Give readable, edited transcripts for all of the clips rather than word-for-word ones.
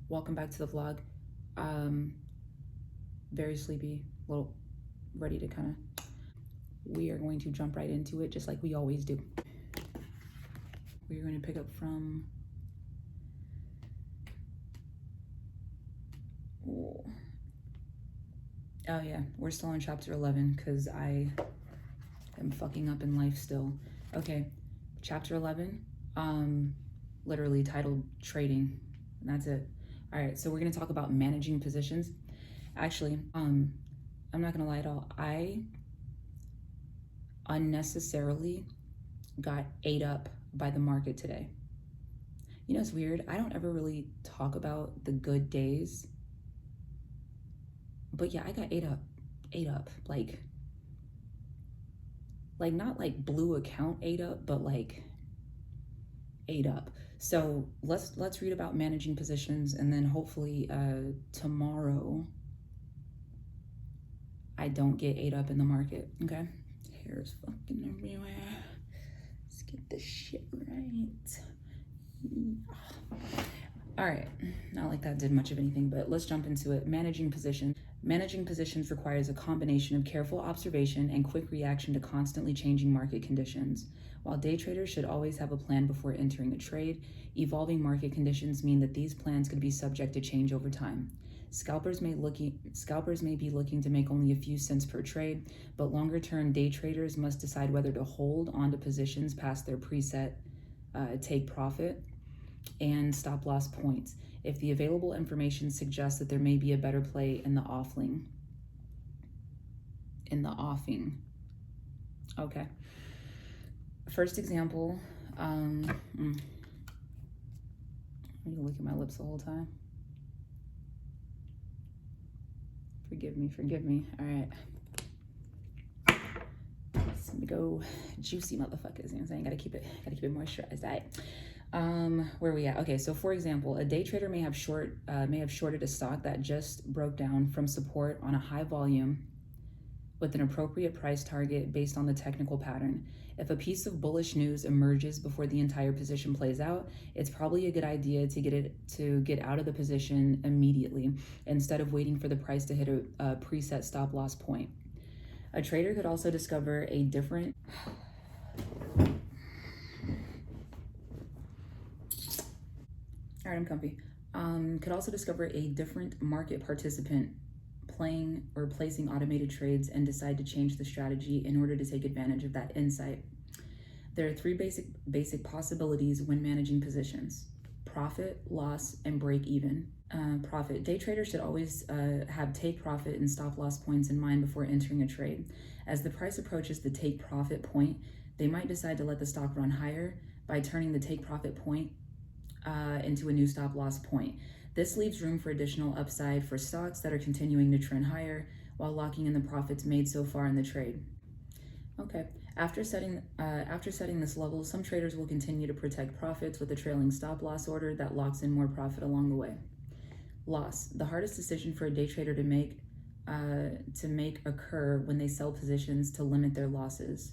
Welcome back to the vlog. Very sleepy, a little ready to kind of, we are going to jump right into it just like we always do. We're going to pick up from, oh yeah, we're still on chapter 11 because I am fucking up in life still. Okay, chapter 11, literally titled Trading, and that's it. All right, so we're gonna talk about managing positions. Actually, I'm not gonna lie at all. I unnecessarily got ate up by the market today. You know, it's weird. I don't ever really talk about the good days, but yeah, I got ate up, like not like blue account ate up, but like ate up. So let's read about managing positions, and then hopefully tomorrow I don't get ate up in the market. Okay, hair's fucking everywhere. Let's get this shit right. All right, not like that did much of anything, but let's jump into it. Managing positions. Managing positions requires a combination of careful observation and quick reaction to constantly changing market conditions. While day traders should always have a plan before entering a trade, evolving market conditions mean that these plans could be subject to change over time. Scalpers may be looking to make only a few cents per trade, but longer-term day traders must decide whether to hold onto positions past their preset take profit and stop loss points if the available information suggests that there may be a better play in the offing. Okay. First example, I need to look at my lips the whole time. Forgive me. All right. Let's go juicy motherfuckers. You know what I'm saying? Gotta keep it moisturized. All right. Where are we at? Okay, so for example, a day trader may have shorted a stock that just broke down from support on a high volume with an appropriate price target based on the technical pattern. If a piece of bullish news emerges before the entire position plays out, it's probably a good idea to get out of the position immediately instead of waiting for the price to hit a preset stop loss point. A trader could also discover a different could also discover a different market participant playing or placing automated trades and decide to change the strategy in order to take advantage of that insight. There are three basic possibilities when managing positions: profit, loss, and break even. Profit. Day traders should always have take profit and stop loss points in mind before entering a trade. As the price approaches the take profit point, they might decide to let the stock run higher by turning the take profit point into a new stop loss point. This leaves room for additional upside for stocks that are continuing to trend higher while locking in the profits made so far in the trade. Okay, after setting this level, some traders will continue to protect profits with a trailing stop loss order that locks in more profit along the way. Loss. The hardest decision for a day trader to make occur when they sell positions to limit their losses.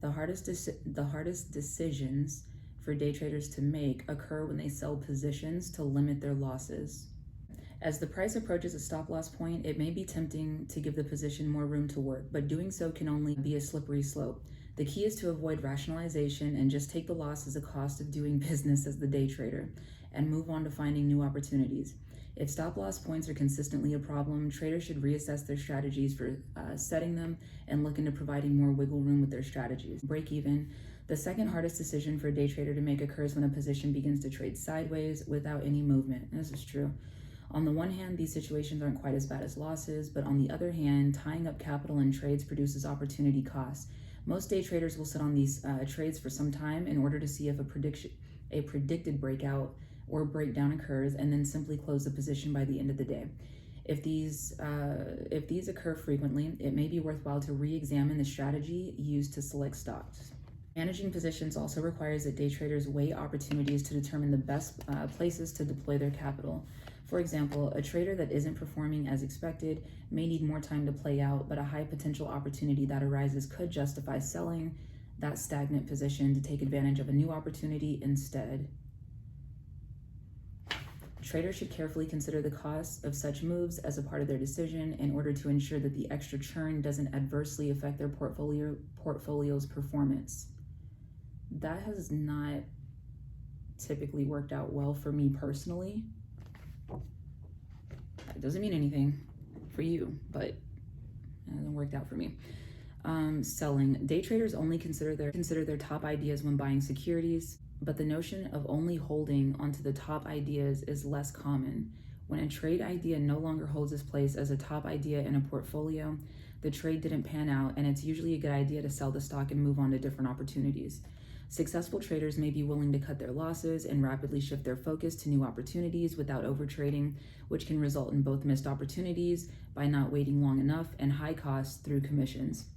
The hardest decisions for day traders to make occur when they sell positions to limit their losses. As the price approaches a stop loss point, it may be tempting to give the position more room to work, but doing so can only be a slippery slope. The key is to avoid rationalization and just take the loss as a cost of doing business as the day trader and move on to finding new opportunities. If stop loss points are consistently a problem, traders should reassess their strategies for setting them and look into providing more wiggle room with their strategies. Break even. The second hardest decision for a day trader to make occurs when a position begins to trade sideways without any movement. This is true. On the one hand, these situations aren't quite as bad as losses, but on the other hand, tying up capital in trades produces opportunity costs. Most day traders will sit on these trades for some time in order to see if a predicted breakout or breakdown occurs, and then simply close the position by the end of the day. If these occur frequently, it may be worthwhile to re-examine the strategy used to select stocks. Managing positions also requires that day traders weigh opportunities to determine the best places to deploy their capital. For example, a trader that isn't performing as expected may need more time to play out, but a high potential opportunity that arises could justify selling that stagnant position to take advantage of a new opportunity instead. Traders should carefully consider the costs of such moves as a part of their decision in order to ensure that the extra churn doesn't adversely affect their portfolio's performance. That has not typically worked out well for me personally. It doesn't mean anything for you, but it hasn't worked out for me. Selling. Day traders only consider their top ideas when buying securities, but the notion of only holding onto the top ideas is less common. When a trade idea no longer holds its place as a top idea in a portfolio, the trade didn't pan out, and it's usually a good idea to sell the stock and move on to different opportunities. Successful traders may be willing to cut their losses and rapidly shift their focus to new opportunities without overtrading, which can result in both missed opportunities by not waiting long enough and high costs through commissions.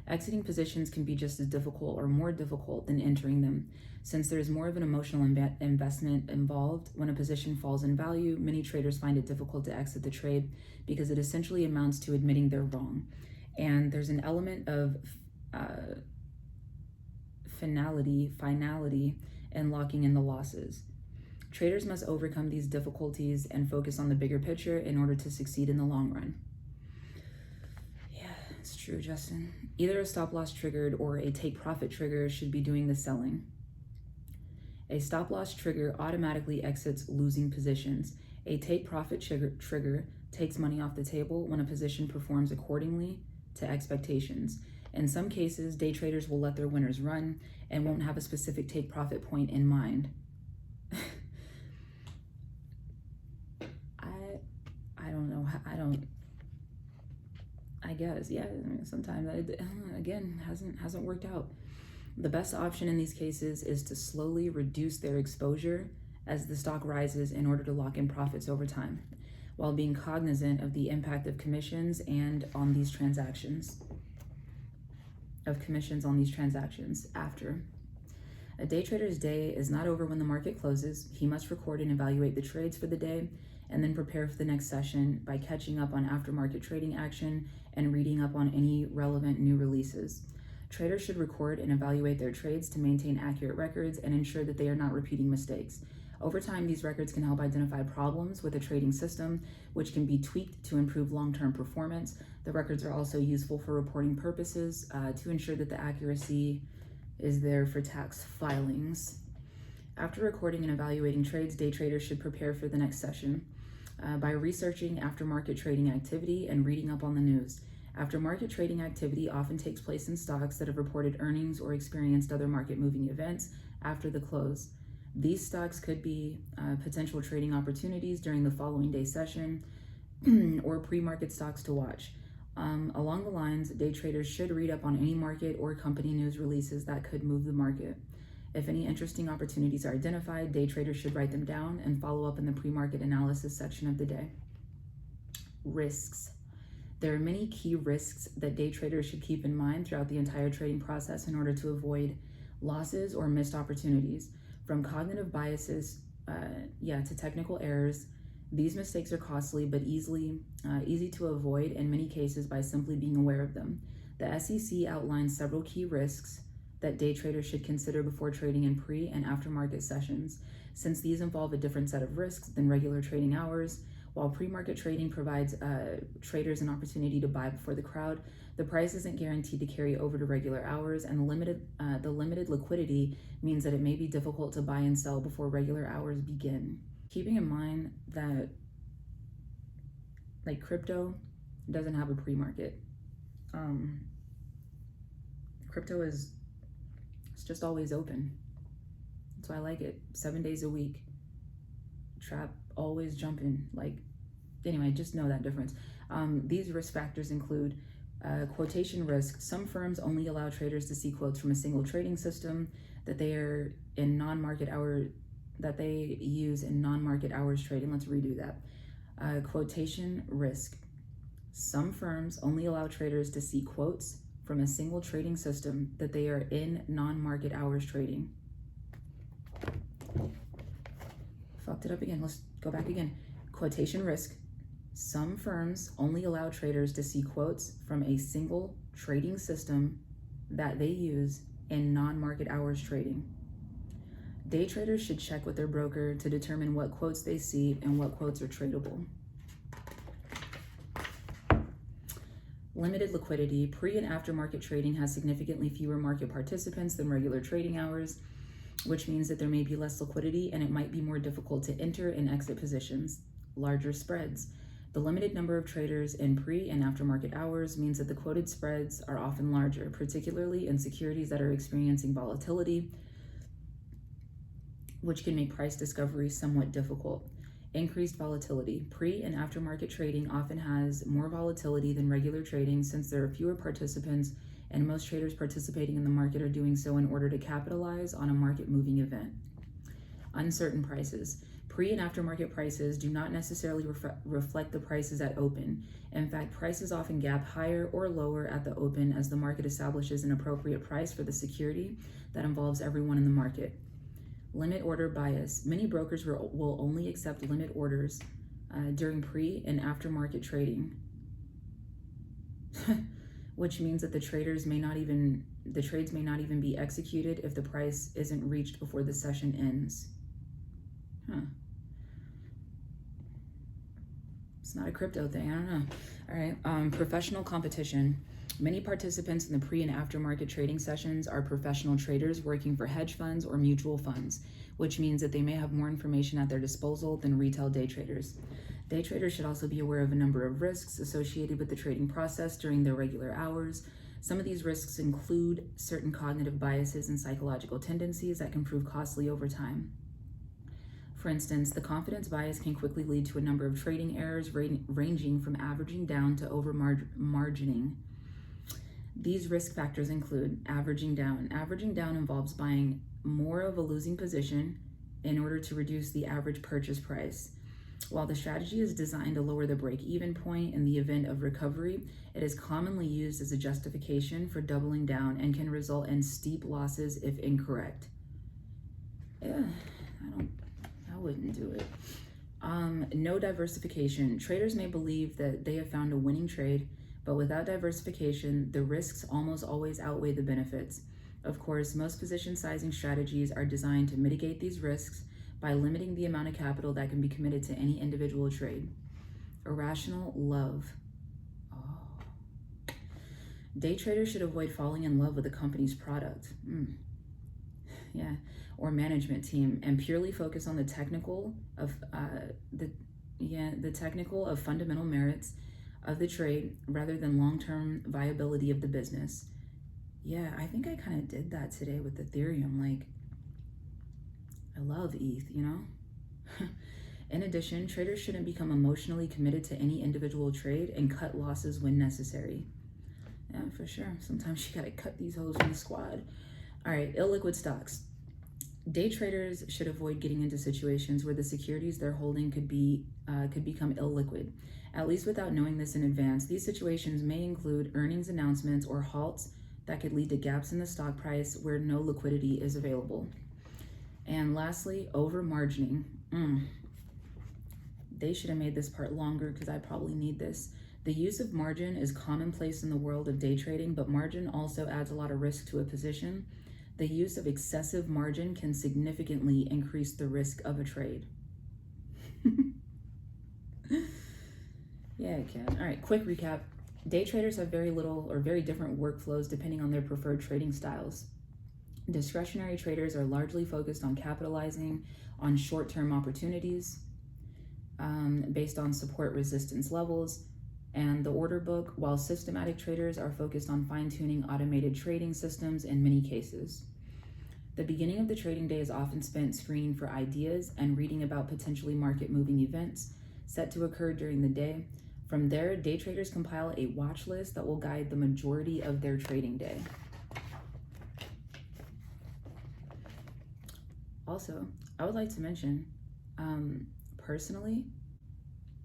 Exiting positions can be just as difficult or more difficult than entering them. Since there is more of an emotional investment involved, when a position falls in value, many traders find it difficult to exit the trade because it essentially amounts to admitting they're wrong. And there's an element of finality and locking in the losses. Traders must overcome these difficulties and focus on the bigger picture in order to succeed in the long run. Yeah, it's true, Justin. Either a stop loss triggered or a take profit trigger should be doing the selling. A stop loss trigger automatically exits losing positions. A take profit trigger takes money off the table when a position performs accordingly to expectations. In some cases, day traders will let their winners run and won't have a specific take profit point in mind. I guess, yeah, sometimes again, hasn't worked out. The best option in these cases is to slowly reduce their exposure as the stock rises in order to lock in profits over time, while being cognizant of the impact of commissions on these transactions after. A day trader's day is not over when the market closes. He must record and evaluate the trades for the day and then prepare for the next session by catching up on aftermarket trading action and reading up on any relevant new releases. Traders should record and evaluate their trades to maintain accurate records and ensure that they are not repeating mistakes. Over time, these records can help identify problems with a trading system, which can be tweaked to improve long-term performance. The records are also useful for reporting purposes to ensure that the accuracy is there for tax filings. After recording and evaluating trades, day traders should prepare for the next session by researching aftermarket trading activity and reading up on the news. Aftermarket trading activity often takes place in stocks that have reported earnings or experienced other market-moving events after the close. These stocks could be potential trading opportunities during the following day session or pre-market stocks to watch. Along the lines, day traders should read up on any market or company news releases that could move the market. If any interesting opportunities are identified, day traders should write them down and follow up in the pre-market analysis section of the day. Risks. There are many key risks that day traders should keep in mind throughout the entire trading process in order to avoid losses or missed opportunities. From cognitive biases to technical errors, these mistakes are costly but easy to avoid in many cases by simply being aware of them. The SEC outlines several key risks that day traders should consider before trading in pre- and aftermarket sessions. Since these involve a different set of risks than regular trading hours, while pre-market trading provides traders an opportunity to buy before the crowd, the price isn't guaranteed to carry over to regular hours, and the limited liquidity means that it may be difficult to buy and sell before regular hours begin. Keeping in mind that crypto doesn't have a pre-market. Crypto it's just always open. That's why I like it. 7 days a week. Trap always jumping. Anyway, just know that difference. These risk factors include quotation risk. Some firms only allow traders to see quotes from a single trading system that they use in non-market hours trading. Let's redo that. Quotation risk. Some firms only allow traders to see quotes from a single trading system that they are in non-market hours trading. Fucked it up again. Let's go back again. Quotation risk. Some firms only allow traders to see quotes from a single trading system that they use in non-market hours trading. Day traders should check with their broker to determine what quotes they see and what quotes are tradable. Limited liquidity. Pre and after market trading has significantly fewer market participants than regular trading hours, which means that there may be less liquidity and it might be more difficult to enter and exit positions. Larger spreads. The limited number of traders in pre and after market hours means that the quoted spreads are often larger, particularly in securities that are experiencing volatility, which can make price discovery somewhat difficult. Increased volatility. Pre and after market trading often has more volatility than regular trading since there are fewer participants and most traders participating in the market are doing so in order to capitalize on a market moving event. Uncertain prices. Pre and after market prices do not necessarily reflect the prices at open. In fact, prices often gap higher or lower at the open as the market establishes an appropriate price for the security that involves everyone in the market. Limit order bias. Many brokers will only accept limit orders during pre and after market trading, which means that the trades may not even be executed if the price isn't reached before the session ends. It's not a crypto thing, I don't know. All right, professional competition. Many participants in the pre and after market trading sessions are professional traders working for hedge funds or mutual funds, which means that they may have more information at their disposal than retail day traders. Day traders should also be aware of a number of risks associated with the trading process during their regular hours. Some of these risks include certain cognitive biases and psychological tendencies that can prove costly over time. For instance, the confidence bias can quickly lead to a number of trading errors ranging from averaging down to over-margining. These risk factors include averaging down. Averaging down involves buying more of a losing position in order to reduce the average purchase price. While the strategy is designed to lower the break-even point in the event of recovery, it is commonly used as a justification for doubling down and can result in steep losses if incorrect. Yeah, I wouldn't do it. No diversification. Traders may believe that they have found a winning trade, but without diversification, the risks almost always outweigh the benefits. Of course, most position sizing strategies are designed to mitigate these risks by limiting the amount of capital that can be committed to any individual trade. Irrational love. Day traders should avoid falling in love with a company's product. Or management team, and purely focus on the technical of fundamental merits of the trade rather than long-term viability of the business. Yeah, I think I kind of did that today with Ethereum. Like, I love ETH, you know? In addition, traders shouldn't become emotionally committed to any individual trade and cut losses when necessary. Yeah, for sure. Sometimes you gotta cut these hoes from the squad. All right, illiquid stocks. Day traders should avoid getting into situations where the securities they're holding could become illiquid. At least without knowing this in advance, these situations may include earnings announcements or halts that could lead to gaps in the stock price where no liquidity is available. And lastly, over-margining. They should have made this part longer because I probably need this. The use of margin is commonplace in the world of day trading, but margin also adds a lot of risk to a position. The use of excessive margin can significantly increase the risk of a trade. Yeah, it can. All right, quick recap. Day traders have very little or very different workflows depending on their preferred trading styles. Discretionary traders are largely focused on capitalizing on short-term opportunities based on support resistance levels and the order book, while systematic traders are focused on fine-tuning automated trading systems in many cases. The beginning of the trading day is often spent screening for ideas and reading about potentially market-moving events set to occur during the day. From there, day traders compile a watch list that will guide the majority of their trading day. Also, I would like to mention, personally,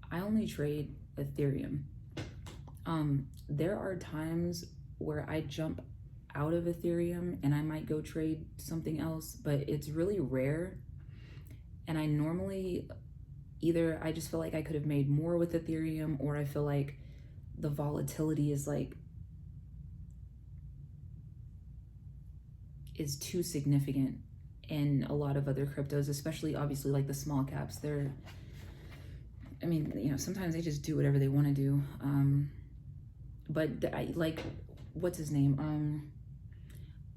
I only trade Ethereum. There are times where I jump out of Ethereum and I might go trade something else, but it's really rare. And I normally either I just feel like I could have made more with Ethereum, or I feel like the volatility is too significant in a lot of other cryptos, especially obviously like the small caps. I mean, you know, sometimes they just do whatever they want to do. But like, what's his name?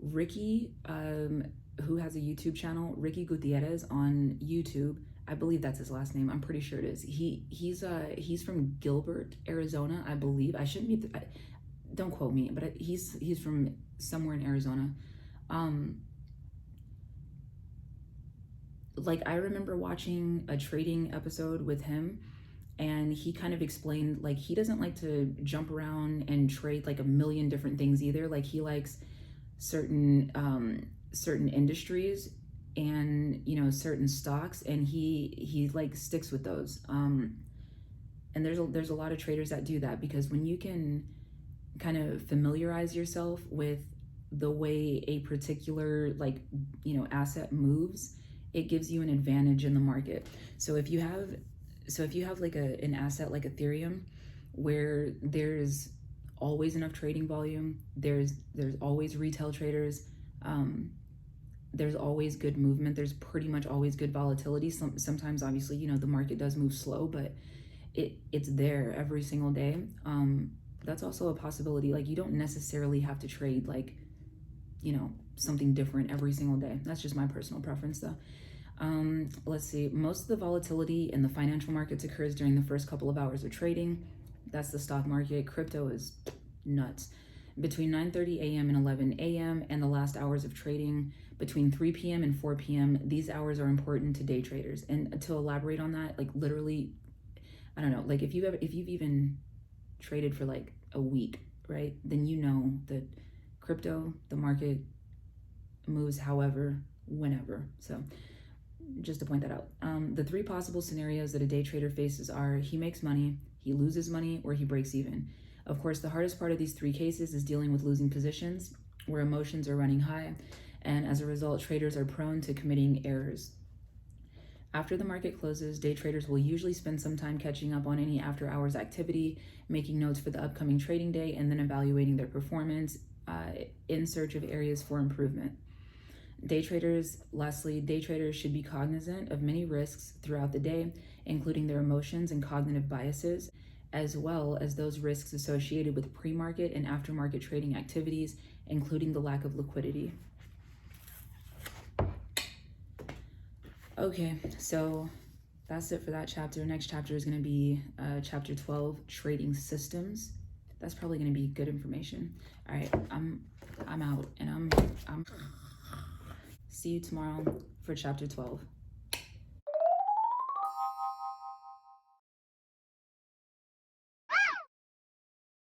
Ricky, who has a YouTube channel, Ricky Gutierrez on YouTube. I believe that's his last name. I'm pretty sure it is. He's from Gilbert, Arizona, I believe. I shouldn't be. Don't quote me, but he's from somewhere in Arizona. Like, I remember watching a trading episode with him, and he kind of explained, like, he doesn't like to jump around and trade like a million different things either. Like, he likes certain industries and, you know, certain stocks, and he like sticks with those. And there's a lot of traders that do that, because when you can kind of familiarize yourself with the way a particular, like, you know, asset moves, it gives you an advantage in the market. So if you have like an asset like Ethereum, where there's always enough trading volume, there's always retail traders, there's always good movement, there's pretty much always good volatility. Sometimes obviously, you know, the market does move slow, but it's there every single day. That's also a possibility. Like, you don't necessarily have to trade like, you know, something different every single day. That's just my personal preference though. Let's see. Most of the volatility in the financial markets occurs during the first couple of hours of trading. That's the stock market. Crypto is nuts. Between 9:30 a.m. and 11 a.m. and the last hours of trading between 3 p.m. and 4 p.m. These hours are important to day traders. And to elaborate on that, like, literally, I don't know, like, if you've even traded for like a week, right? Then you know that crypto, the market moves however, whenever. So just to point that out. The three possible scenarios that a day trader faces are: he makes money, he loses money, or he breaks even. Of course, the hardest part of these three cases is dealing with losing positions, where emotions are running high, and as a result, traders are prone to committing errors. After the market closes, day traders will usually spend some time catching up on any after-hours activity, making notes for the upcoming trading day, and then evaluating their performance in search of areas for improvement. Lastly, day traders should be cognizant of many risks throughout the day, including their emotions and cognitive biases, as well as those risks associated with pre-market and after-market trading activities, including the lack of liquidity. Okay, so that's it for that chapter. Next chapter is going to be chapter 12, trading systems. That's probably going to be good information. All right, I'm out, and I'm see you tomorrow for chapter 12.